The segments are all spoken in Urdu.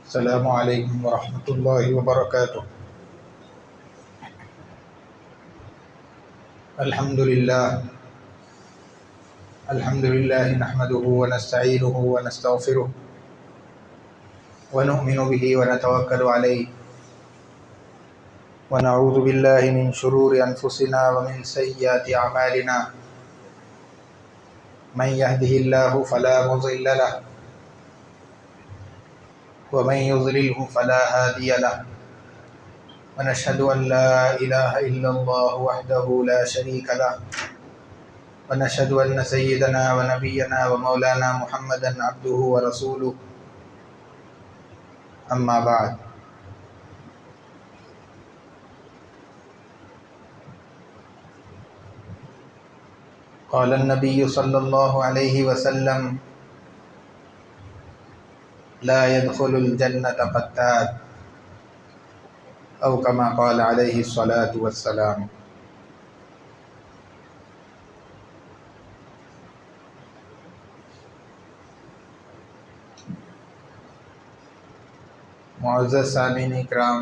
السلام علیکم ورحمۃ اللہ وبرکاتہ۔ الحمد للہ نحمده ونستعینه ونستغفره ونؤمن به ونتوکل علیہ ونعوذ باللہ من شرور انفسنا ومن سیئات اعمالنا من يهده اللہ فلا مضل له ومن يضلله فلا هادي له ونشهد أن لا إله إلا الله وحده لا شريك له ونشهد أن سيدنا ونبينا ومولانا محمدا عبده ورسوله أما بعد قال النبي صلى الله عليه وسلم لا يدخل الجنة قتات أو كما قال عليه الصلاة والسلام۔ معزز سامعین اکرام،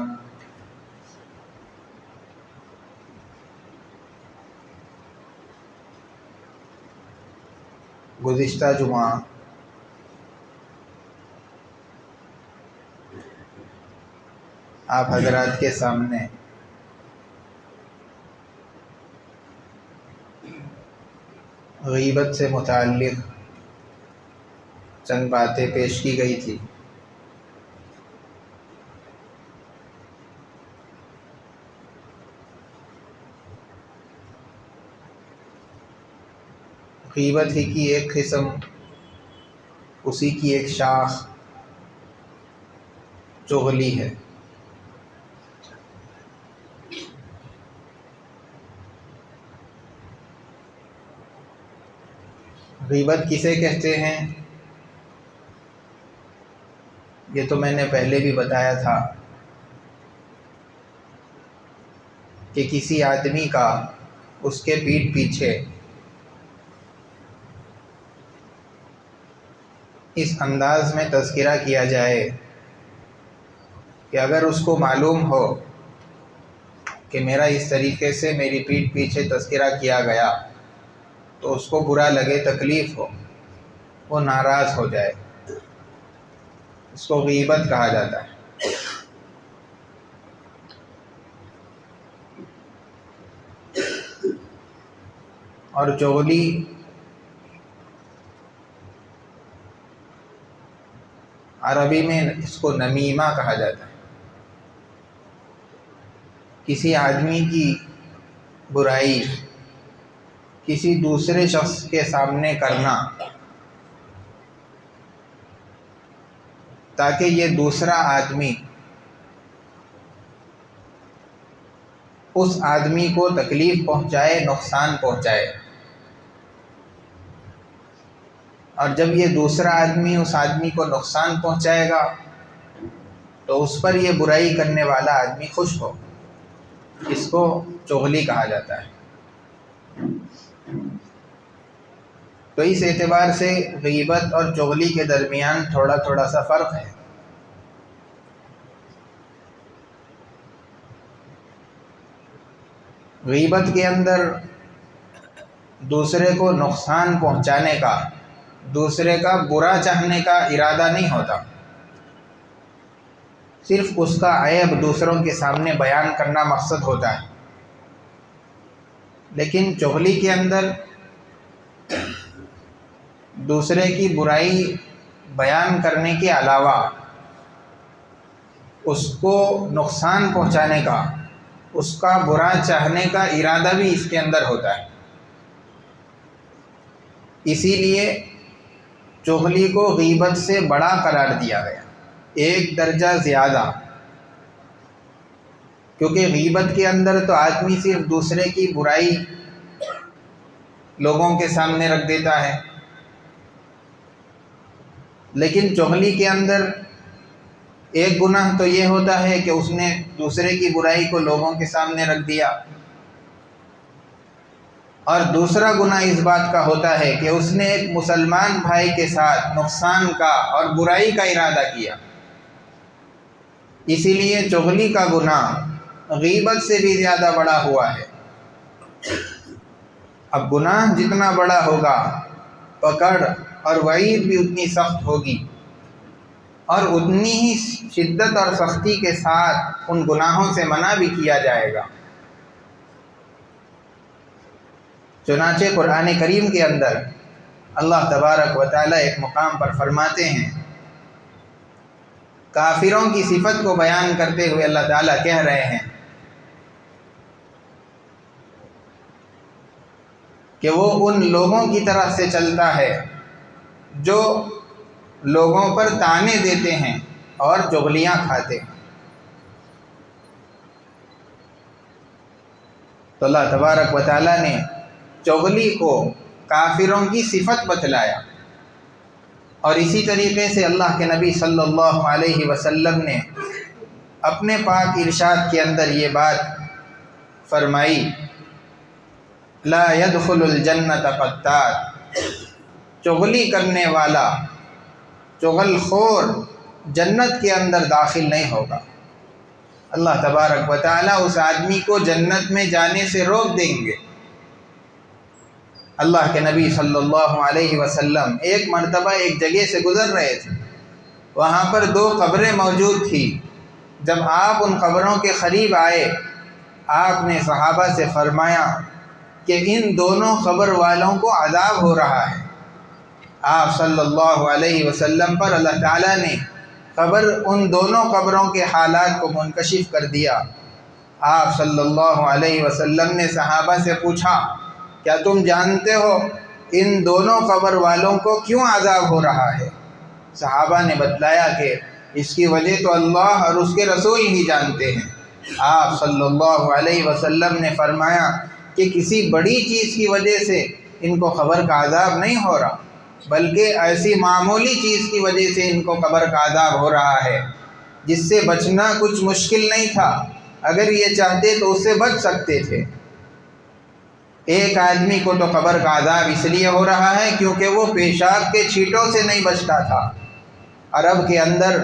گزشتہ جمعہ آپ حضرات کے سامنے غیبت سے متعلق چند باتیں پیش کی گئی تھی۔ غیبت ہی کی ایک قسم، اسی کی ایک شاخ چغلی ہے۔ غیبت کسے کہتے ہیں یہ تو میں نے پہلے بھی بتایا تھا کہ کسی آدمی کا اس کے پیٹھ پیچھے اس انداز میں تذکرہ کیا جائے کہ اگر اس کو معلوم ہو کہ میرا اس طریقے سے میری پیٹھ پیچھے تذکرہ کیا گیا تو اس کو برا لگے، تکلیف ہو، وہ ناراض ہو جائے، اس کو غیبت کہا جاتا ہے۔ اور چغلی عربی میں اس کو نمیمہ کہا جاتا ہے۔ کسی آدمی کی برائی کسی دوسرے شخص کے سامنے کرنا تاکہ یہ دوسرا آدمی اس آدمی کو تکلیف پہنچائے، نقصان پہنچائے، اور جب یہ دوسرا آدمی اس آدمی کو نقصان پہنچائے گا تو اس پر یہ برائی کرنے والا آدمی خوش ہو، اس کو چغلی کہا جاتا ہے۔ تو اس اعتبار سے غیبت اور چغلی کے درمیان تھوڑا تھوڑا سا فرق ہے۔ غیبت کے اندر دوسرے کو نقصان پہنچانے کا، دوسرے کا برا چاہنے کا ارادہ نہیں ہوتا، صرف اس کا عیب دوسروں کے سامنے بیان کرنا مقصد ہوتا ہے۔ لیکن چغلی کے اندر دوسرے کی برائی بیان کرنے کے علاوہ اس کو نقصان پہنچانے کا، اس کا برا چاہنے کا ارادہ بھی اس کے اندر ہوتا ہے۔ اسی لیے چغلی کو غیبت سے بڑا قرار دیا گیا، ایک درجہ زیادہ، کیونکہ غیبت کے اندر تو آدمی صرف دوسرے کی برائی لوگوں کے سامنے رکھ دیتا ہے، لیکن چغلی کے اندر ایک گناہ تو یہ ہوتا ہے کہ اس نے دوسرے کی برائی کو لوگوں کے سامنے رکھ دیا، اور دوسرا گناہ اس بات کا ہوتا ہے کہ اس نے ایک مسلمان بھائی کے ساتھ نقصان کا اور برائی کا ارادہ کیا۔ اسی لیے چغلی کا گناہ غیبت سے بھی زیادہ بڑا ہوا ہے۔ اب گناہ جتنا بڑا ہوگا پکڑ اور وعید بھی اتنی سخت ہوگی، اور اتنی ہی شدت اور سختی کے ساتھ ان گناہوں سے منع بھی کیا جائے گا۔ چنانچہ قرآن کریم کے اندر اللہ تبارک و تعالیٰ ایک مقام پر فرماتے ہیں، کافروں کی صفت کو بیان کرتے ہوئے اللہ تعالیٰ کہہ رہے ہیں کہ وہ ان لوگوں کی طرح سے چلتا ہے جو لوگوں پر طعنے دیتے ہیں اور چغلیاں کھاتے ہیں۔ تو اللہ تبارک و تعالیٰ نے چغلی کو کافروں کی صفت بتلایا، اور اسی طریقے سے اللہ کے نبی صلی اللہ علیہ وسلم نے اپنے پاک ارشاد کے اندر یہ بات فرمائی، لا يدخل الجنت قطات، چغلی کرنے والا، چغل خور جنت کے اندر داخل نہیں ہوگا۔ اللہ تبارک و تعالیٰ اس آدمی کو جنت میں جانے سے روک دیں گے۔ اللہ کے نبی صلی اللہ علیہ وسلم ایک مرتبہ ایک جگہ سے گزر رہے تھے، وہاں پر 2 قبریں موجود تھیں۔ جب آپ ان قبروں کے قریب آئے، آپ نے صحابہ سے فرمایا کہ ان دونوں قبر والوں کو عذاب ہو رہا ہے۔ آپ صلی اللہ علیہ وسلم پر اللہ تعالیٰ نے ان دونوں قبروں کے حالات کو منکشف کر دیا۔ آپ صلی اللہ علیہ وسلم نے صحابہ سے پوچھا، کیا تم جانتے ہو ان دونوں قبر والوں کو کیوں عذاب ہو رہا ہے؟ صحابہ نے بتلایا کہ اس کی وجہ تو اللہ اور اس کے رسول ہی جانتے ہیں۔ آپ صلی اللہ علیہ وسلم نے فرمایا کہ کسی بڑی چیز کی وجہ سے ان کو قبر کا عذاب نہیں ہو رہا، بلکہ ایسی معمولی چیز کی وجہ سے ان کو قبر کا عذاب ہو رہا ہے جس سے بچنا کچھ مشکل نہیں تھا، اگر یہ چاہتے تو اس سے بچ سکتے تھے۔ ایک آدمی کو تو قبر کا عذاب اس لیے ہو رہا ہے کیونکہ وہ پیشاب کے چھینٹوں سے نہیں بچتا تھا۔ عرب کے اندر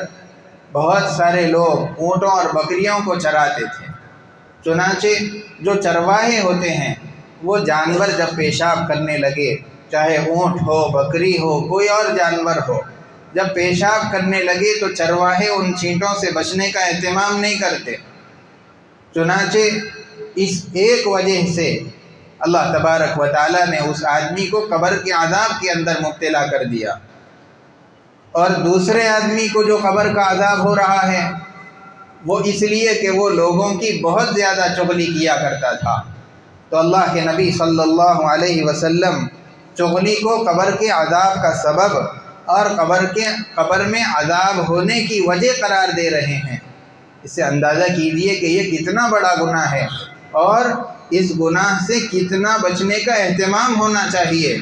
بہت سارے لوگ اونٹوں اور بکریوں کو چراتے تھے، چنانچہ جو چرواہے ہوتے ہیں وہ جانور جب پیشاب کرنے لگے، چاہے اونٹ ہو، بکری ہو، کوئی اور جانور ہو، جب پیشاب کرنے لگے تو چرواہے ان چھینٹوں سے بچنے کا اہتمام نہیں کرتے۔ چنانچہ اس ایک وجہ سے اللہ تبارک و تعالیٰ نے اس آدمی کو قبر کے عذاب کے اندر مبتلا کر دیا، اور دوسرے آدمی کو جو قبر کا عذاب ہو رہا ہے وہ اس لیے کہ وہ لوگوں کی بہت زیادہ چغلی کیا کرتا تھا۔ تو اللہ کے نبی صلی اللہ علیہ وسلم چغلی کو قبر کے عذاب کا سبب اور قبر میں عذاب ہونے کی وجہ قرار دے رہے ہیں۔ اس سے اندازہ کیجیے کہ یہ کتنا بڑا گناہ ہے، اور اس گناہ سے کتنا بچنے کا اہتمام ہونا چاہیے۔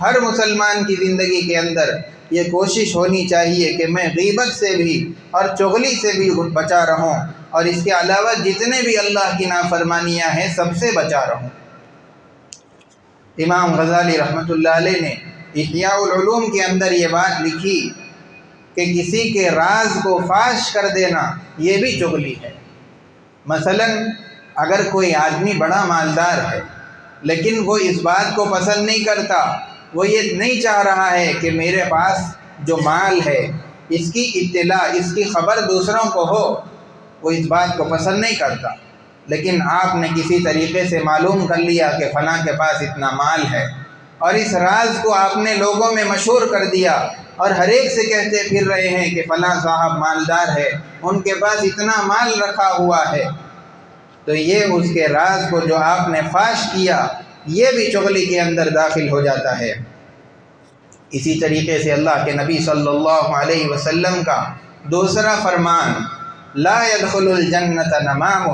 ہر مسلمان کی زندگی کے اندر یہ کوشش ہونی چاہیے کہ میں غیبت سے بھی اور چغلی سے بھی بچا رہوں، اور اس کے علاوہ جتنے بھی اللہ کی نافرمانیاں ہیں سب سے بچا رہوں۔ امام غزالی رحمۃ اللہ علیہ نے احیاء العلوم کے اندر یہ بات لکھی کہ کسی کے راز کو فاش کر دینا یہ بھی چغلی ہے۔ مثلا اگر کوئی آدمی بڑا مالدار ہے لیکن وہ اس بات کو پسند نہیں کرتا، وہ یہ نہیں چاہ رہا ہے کہ میرے پاس جو مال ہے اس کی اطلاع، اس کی خبر دوسروں کو ہو، وہ اس بات کو پسند نہیں کرتا، لیکن آپ نے کسی طریقے سے معلوم کر لیا کہ فلاں کے پاس اتنا مال ہے، اور اس راز کو آپ نے لوگوں میں مشہور کر دیا، اور ہر ایک سے کہتے پھر رہے ہیں کہ فلاں صاحب مالدار ہے، ان کے پاس اتنا مال رکھا ہوا ہے، تو یہ اس کے راز کو جو آپ نے فاش کیا یہ بھی چغلی کے اندر داخل ہو جاتا ہے۔ اسی طریقے سے اللہ کے نبی صلی اللہ علیہ وسلم کا دوسرا فرمان لا يدخل الجنت نمام،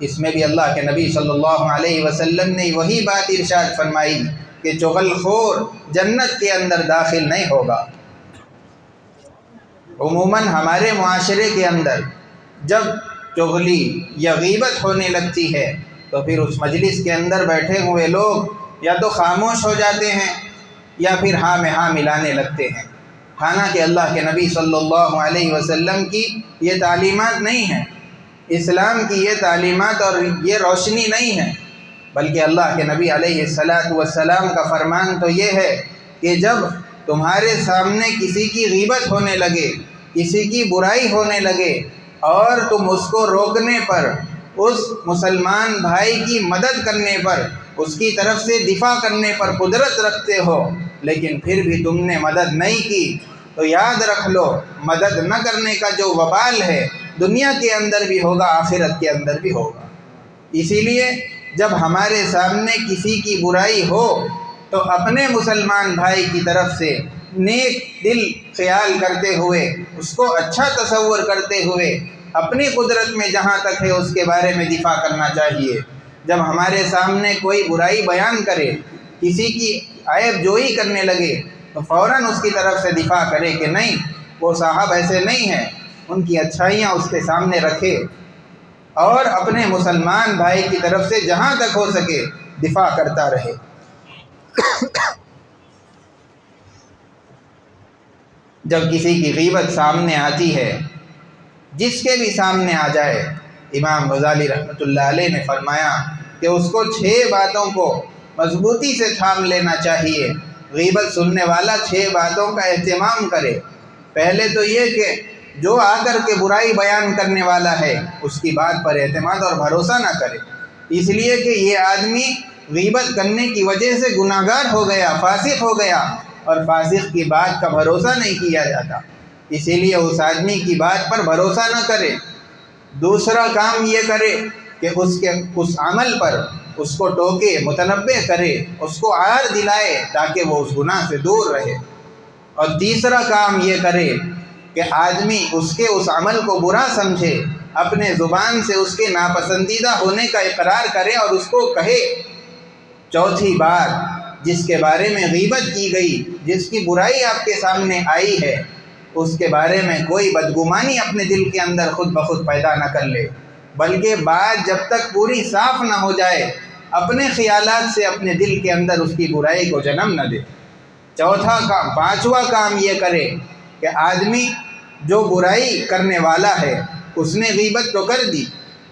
اس میں بھی اللہ کے نبی صلی اللہ علیہ وسلم نے وہی بات ارشاد فرمائی کہ چغل خور جنت کے اندر داخل نہیں ہوگا۔ عموماً ہمارے معاشرے کے اندر جب چغلی یا غیبت ہونے لگتی ہے تو پھر اس مجلس کے اندر بیٹھے ہوئے لوگ یا تو خاموش ہو جاتے ہیں یا پھر ہاں میں ہاں ملانے لگتے ہیں۔ حالانکہ اللہ کے نبی صلی اللہ علیہ وسلم کی یہ تعلیمات نہیں ہیں، اسلام کی یہ تعلیمات اور یہ روشنی نہیں ہے، بلکہ اللہ کے نبی علیہ السلام کا فرمان تو یہ ہے کہ جب تمہارے سامنے کسی کی غیبت ہونے لگے، کسی کی برائی ہونے لگے، اور تم اس کو روکنے پر، اس مسلمان بھائی کی مدد کرنے پر، اس کی طرف سے دفاع کرنے پر قدرت رکھتے ہو، لیکن پھر بھی تم نے مدد نہیں کی، تو یاد رکھ لو مدد نہ کرنے کا جو وبال ہے دنیا کے اندر بھی ہوگا، آخرت کے اندر بھی ہوگا۔ اسی لیے جب ہمارے سامنے کسی کی برائی ہو تو اپنے مسلمان بھائی کی طرف سے نیک دل خیال کرتے ہوئے، اس کو اچھا تصور کرتے ہوئے، اپنی قدرت میں جہاں تک ہے اس کے بارے میں دفاع کرنا چاہیے۔ جب ہمارے سامنے کوئی برائی بیان کرے، کسی کی عیب جوئی کرنے لگے، تو فوراً اس کی طرف سے دفاع کرے کہ نہیں، وہ صاحب ایسے نہیں ہیں، ان کی اچھائیاں اس کے سامنے رکھے، اور اپنے مسلمان بھائی کی طرف سے جہاں تک ہو سکے دفاع کرتا رہے۔ جب کسی کی غیبت سامنے آتی ہے، جس کے بھی سامنے آ جائے، امام غزالی رحمۃ اللہ علیہ نے فرمایا کہ اس کو 6 باتوں کو مضبوطی سے تھام لینا چاہیے۔ غیبت سننے والا 6 باتوں کا اہتمام کرے۔ پہلے تو یہ کہ جو آ کر کے برائی بیان کرنے والا ہے اس کی بات پر اعتماد اور بھروسہ نہ کرے، اس لیے کہ یہ آدمی غیبت کرنے کی وجہ سے گناہ گار ہو گیا، فاسق ہو گیا، اور فاسق کی بات کا بھروسہ نہیں کیا جاتا، اسی لیے اس آدمی کی بات پر بھروسہ نہ کرے۔ دوسرا کام یہ کرے کہ اس عمل پر اس کو ٹوکے، متنبہ کرے، اس کو عار دلائے تاکہ وہ اس گناہ سے دور رہے۔ اور تیسرا کام یہ کرے کہ آدمی اس عمل کو برا سمجھے، اپنے زبان سے اس کے ناپسندیدہ ہونے کا اقرار کرے اور اس کو کہے۔ چوتھی بات، جس کے بارے میں غیبت کی گئی، جس کی برائی آپ کے سامنے آئی ہے، اس کے بارے میں کوئی بدگمانی اپنے دل کے اندر خود بخود پیدا نہ کر لے، بلکہ بات جب تک پوری صاف نہ ہو جائے اپنے خیالات سے اپنے دل کے اندر اس کی برائی کو جنم نہ دے۔ پانچواں کام یہ کرے کہ آدمی جو برائی کرنے والا ہے اس نے غیبت تو کر دی،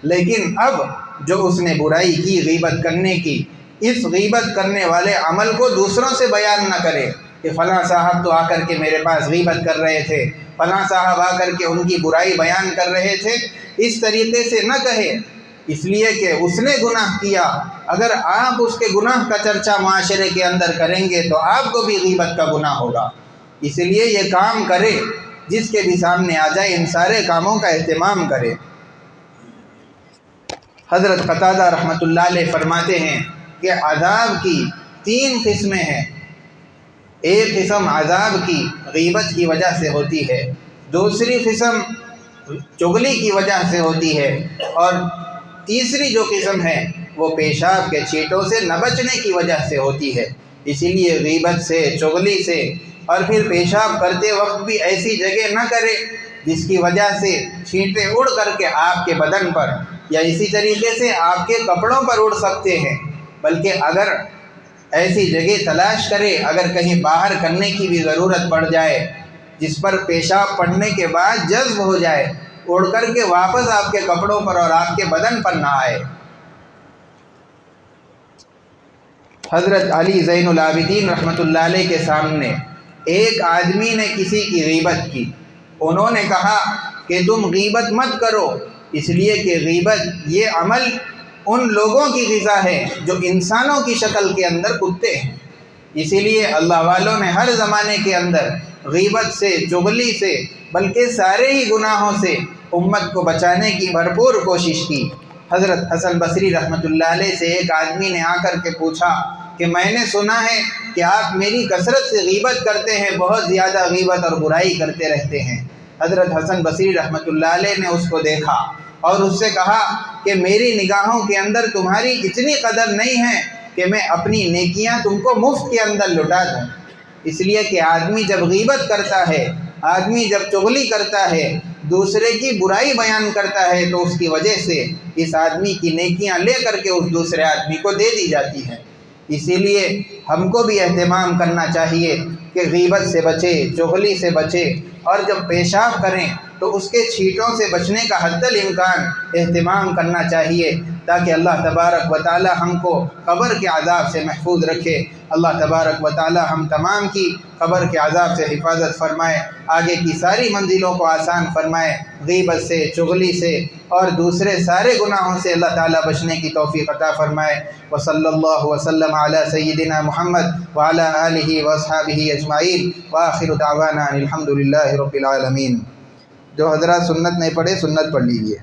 لیکن اب جو اس نے برائی کی غیبت کرنے کی، اس غیبت کرنے والے عمل کو دوسروں سے بیان نہ کرے کہ فلاں صاحب تو آ کر کے میرے پاس غیبت کر رہے تھے، فلاں صاحب آ کر کے ان کی برائی بیان کر رہے تھے، اس طریقے سے نہ کہے، اس لیے کہ اس نے گناہ کیا۔ اگر آپ اس کے گناہ کا چرچا معاشرے کے اندر کریں گے تو آپ کو بھی غیبت کا گناہ ہوگا، اس لیے یہ کام کرے، جس کے بھی سامنے آ جائے ان سارے کاموں کا اہتمام کرے۔ حضرت قتادہ رحمۃ اللہ علیہ فرماتے ہیں کہ عذاب کی 3 قسمیں ہیں۔ ایک قسم عذاب کی غیبت کی وجہ سے ہوتی ہے، دوسری قسم چغلی کی وجہ سے ہوتی ہے، اور تیسری جو قسم ہے وہ پیشاب کے چھینٹوں سے نہ بچنے کی وجہ سے ہوتی ہے۔ اسی لیے غیبت سے، چغلی سے، اور پھر پیشاب کرتے وقت بھی ایسی جگہ نہ کرے جس کی وجہ سے چھینٹے اڑ کر کے آپ کے بدن پر یا اسی طریقے سے آپ کے کپڑوں پر اڑ سکتے ہیں، بلکہ اگر ایسی جگہ تلاش کرے، اگر کہیں باہر کرنے کی بھی ضرورت پڑ جائے جس پر پیشاب پڑنے کے بعد جذب ہو جائے، اڑ کر کے واپس آپ کے کپڑوں پر اور آپ کے بدن پر نہ آئے۔ حضرت علی زین العابدین رحمۃ اللہ علیہ کے سامنے ایک آدمی نے کسی کی غیبت کی، انہوں نے کہا کہ تم غیبت مت کرو، اس لیے کہ غیبت یہ عمل ان لوگوں کی غذا ہے جو انسانوں کی شکل کے اندر کتے ہیں۔ اسی لیے اللہ والوں نے ہر زمانے کے اندر غیبت سے، چغلی سے، بلکہ سارے ہی گناہوں سے امت کو بچانے کی بھرپور کوشش کی۔ حضرت حسن بصری رحمۃ اللہ علیہ سے ایک آدمی نے آ کر کے پوچھا کہ میں نے سنا ہے کہ آپ میری کثرت سے غیبت کرتے ہیں، بہت زیادہ غیبت اور برائی کرتے رہتے ہیں۔ حضرت حسن بصری رحمۃ اللہ علیہ نے اس کو دیکھا اور اس سے کہا کہ میری نگاہوں کے اندر تمہاری اتنی قدر نہیں ہے کہ میں اپنی نیکیاں تم کو مفت کے اندر لٹا دوں، اس لیے کہ آدمی جب غیبت کرتا ہے، آدمی جب چغلی کرتا ہے، دوسرے کی برائی بیان کرتا ہے، تو اس کی وجہ سے اس آدمی کی نیکیاں لے کر کے اس دوسرے آدمی کو دے دی جاتی ہیں۔ اسی لیے ہم کو بھی اہتمام کرنا چاہیے کہ غیبت سے بچے، چغلی سے بچے، اور جب پیشاب کریں تو اس کے چھینٹوں سے بچنے کا حد الامکان اہتمام کرنا چاہیے، تاکہ اللہ تبارک و تعالی ہم کو قبر کے عذاب سے محفوظ رکھے۔ اللہ تبارک و تعالی ہم تمام کی قبر کے عذاب سے حفاظت فرمائے، آگے کی ساری منزلوں کو آسان فرمائے، غیبت سے، چغلی سے اور دوسرے سارے گناہوں سے اللہ تعالیٰ بچنے کی توفیق عطا فرمائے۔ وصلی اللہ وسلم علی سیدنا محمد وعلی آلہ واصحابہ اجمعین، وآخر دعوانا الحمد للہ رب العالمین۔ جو حضرات سنت نہیں پڑھے سنت پڑھ لیجئے۔